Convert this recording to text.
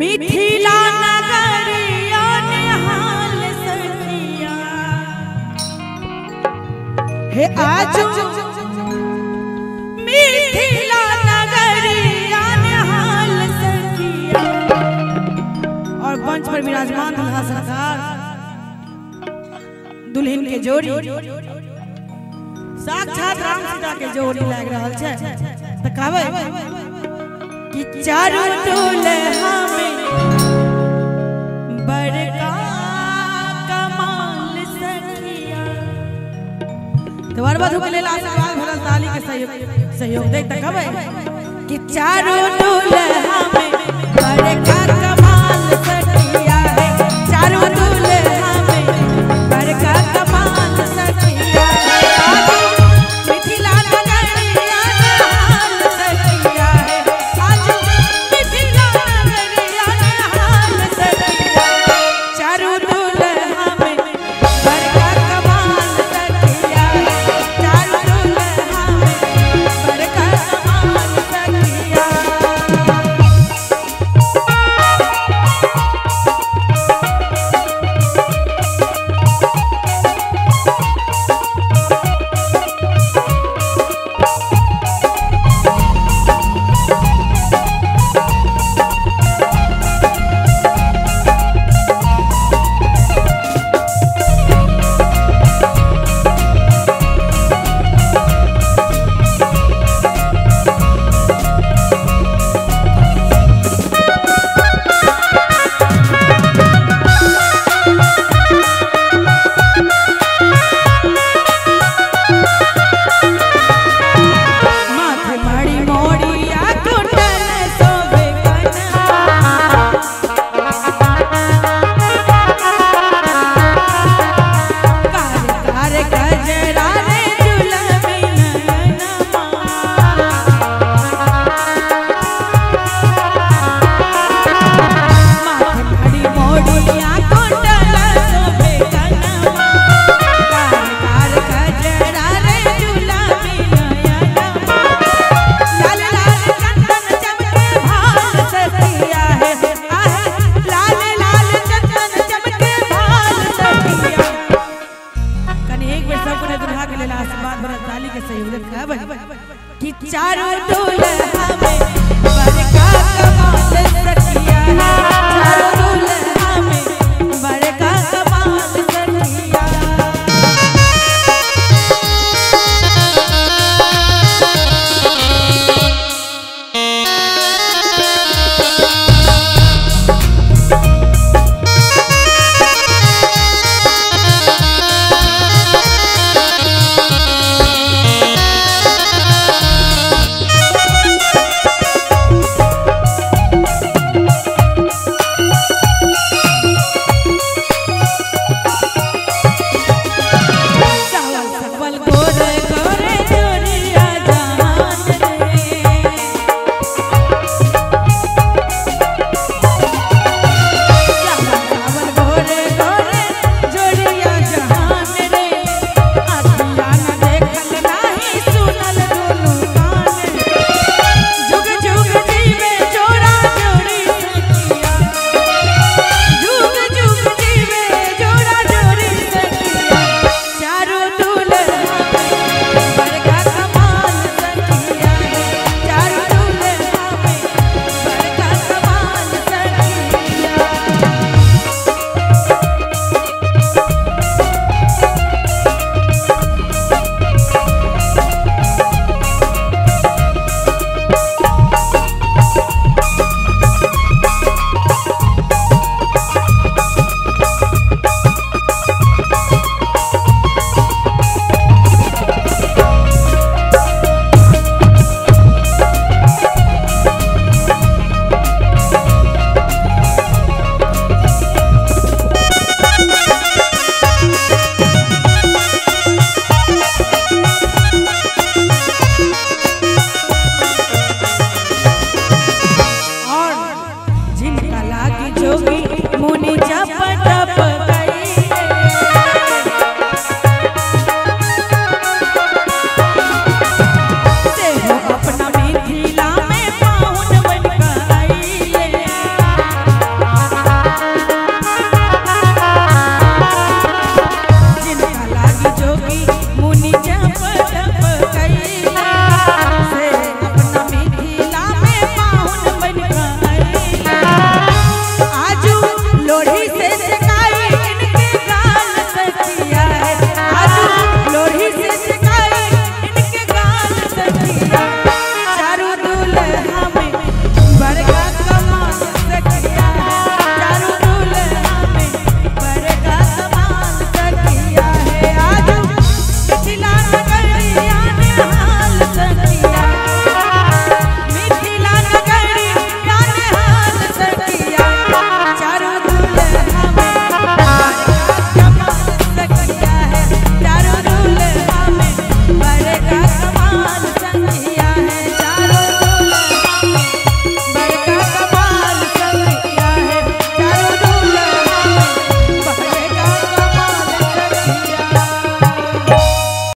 मिथिला नगरिया निहाल सखिया हे आजू मिथिला नगरिया निहाल सखिया। और मंच पर विराजमान दुल्हा सरकार दुल्हन के जोड़ी साक्षात राम सीता के जोड़ी लग रहा है। तो कहबै कि चारों दुल्हा में बड़का कमाल सखिया। तो वर वधू के लेल आशीर्वाद भरल ताली के सहयोग दे। तो कहबै कि चारों दुल्हा में बड़का कमाल सखिया है। चारों दुल्हा में बड़का कमाल सखिया है। मिथिला नगरिया निहाल सखिया है। आज मिथिला नगरिया निहाल सखिया। चारों दुल्हा में बड़का कमाल सखिया है। चारों दुल्हा में बड़का कमाल सखिया। कि चारों दुल्हा में बड़का कमाल सखिया है। चारों दुल्हा में बड़का कमाल सखिया। मुनि जप तप